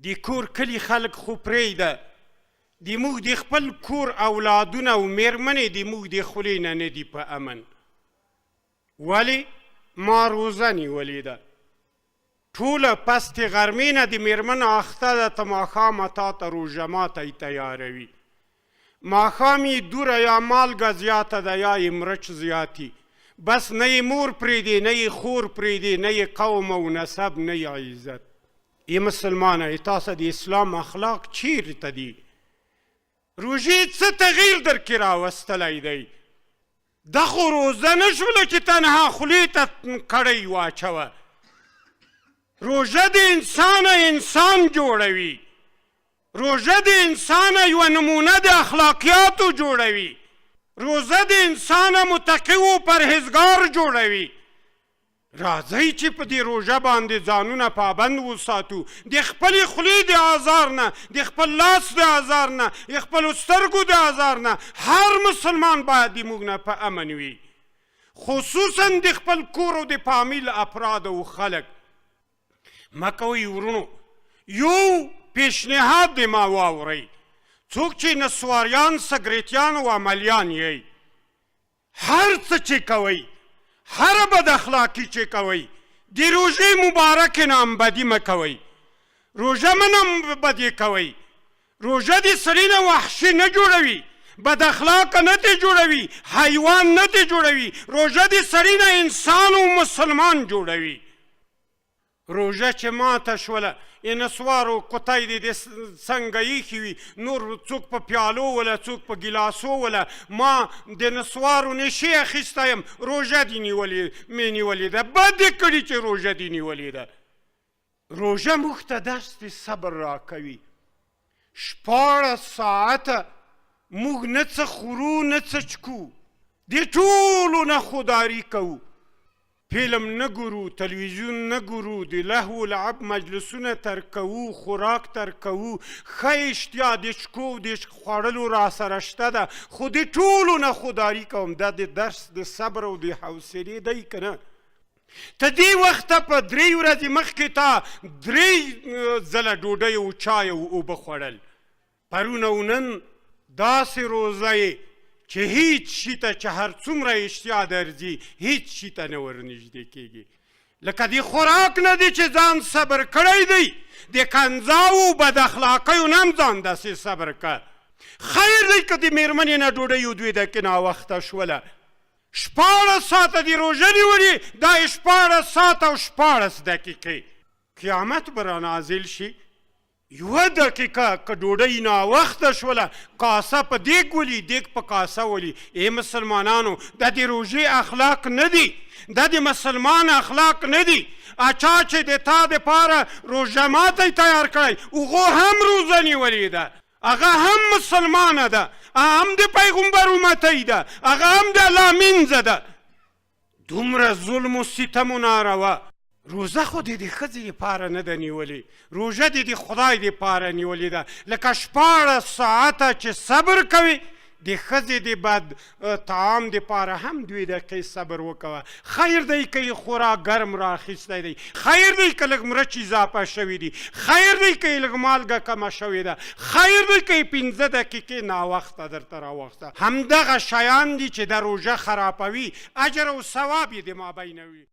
د کور کلي خلک خو پرېږده، د موږ د خپل کور اولادونه او مېرمنې د موږ د خولې نه نه دي په امن. ولې؟ ما روزه نیولې ده. ټوله پس د غرمې نه د مېرمن اخته ده، ته ماښامه تا ته روژه ماتی تیاروي. ماښام یې دوره یا مالګه زیاته ده یا یې مرچ زیاتي، بس نه یې مور پرېږدي، نه یې خور پرېږدي، نه یې قوم او نسب، نه یې عزت. ای مسلمانه، تاسو د اسلام اخلاق چیرته دي؟ روژې څه تغییر در کې راوستلی دی؟ دا خو روزه نه شوله چې تنها خولې ته کړۍ واچوه. روژه د انسان جوړوي. روژه د انسان یوه نمونه د اخلاقیاتو جوړوي. روزه د انسان متقی و پرهیزګار جوړوي. راځئ چې په دې روژه باندې ځانونه پابند وساتو، د خپلې خولې د آزار نه، د خپل لاس د آزار نه، د خپلو سترګو د آزار نه. هر مسلمان باید د موږ نه په امن وي، خصوصا د خپل کور او د فامیل افراد او خلک. مه کوئ ورونو، یو پیشنهاد د ما واورئ. څوک چې نسواریان، سګریټیان او عملیان یئ، هر څه چې کوئ، هر بد اخلاقی چې کوئ، د روژې مبارکې نامبدي مه کوئ. روژه مه نامبدي کوئ. روژه د سړي نه وحشي نه جوړوي، بد اخلاقه نه ترې جوړوي، حیوان نه ترې جوړوي. روژه د سړي نه انسان او مسلمان جوړوي. روژه چې ماته شوله، نسوارو قطۍ دې څنګه ایښي وي، نور څوک په پیالو وله، څوک په ګیلاسو وله. ما د نسوارو نشې اخیستی یم، روژه دې مې نیولې ده. بد یې کړي چې روژه دې نیولې ده. روژه موږ ته درس د صبر راکوي. 14 ساعته موږ نه څه خورو نه څه چکو، د ټولو نه خودداري کوو. فلم نه ګورو، تلویزیون نه ګورو، د لهو لعب مجلسونه ترک کوو، خوراک ترک کوو. ښه اشتیا د چکو د خوړلو را سره شته ده، خو د ټولو نه خودداري کوم. دا د درس د صبر او د حوصلې دی که نه؟ ته دې وخته په 3 ورځې مخکې تا 3 ځله ډوډۍ او چای او اوبه خوړل. پرون او نن داسې روزه یې چې هیڅ شي ته چې هر څومره اشتیا درځي، هیڅ شي ته نه ورنږدې کېږي. لکه د خوراک نه دی چې ځان صبر کړی دی، د کنځاو بد اخلاقیو نه هم ځان داسې صبر که. خیر دی که د مېرمنې نه ډوډۍ یو 2 دقیقې ناوخته شوله. 14 ساعته د روژه نیولې، دا 14 ساعته او 14 دقیقې. قیامت به را نازل شي، 1 دقیقه که ډوډۍ ناوخته شوله، کاسه په دیګ ولي، دیګ په کاسه ولي. ای مسلمانانو، دا د روژې اخلاق نه دي، دا د مسلمان اخلاق نه دي. اچا چې د تا دپاره روژه ماتی تیار کړی، هغو هم روزه نیولې ده، هغه هم مسلمانه ده، هم د پیغمبر امتی ده، هغه هم د الله مینځه ده. دومره ظلم و ستم و ناروا. روزه خو د ښځې دپاره نه ده نیولې، روژه د خدای دپاره نیولې ده. لکه 14 ساعته چې صبر کوي، د ښځې د بد طعام دپاره هم 2 دقیقې صبر وکوه. خیر دی که یې خورا ګرم رااخیستی دی، خیر دی که لږ مرچ اضافه شوي دي، خیر دی که یې لږ مالګه کمه شوې ده، خیر دی که یې 15 دقیقې ناوخته درته راوخته. همدغه شیان دي چې د روژه خرابوي، اجر او ثواب یې د مابینه وي.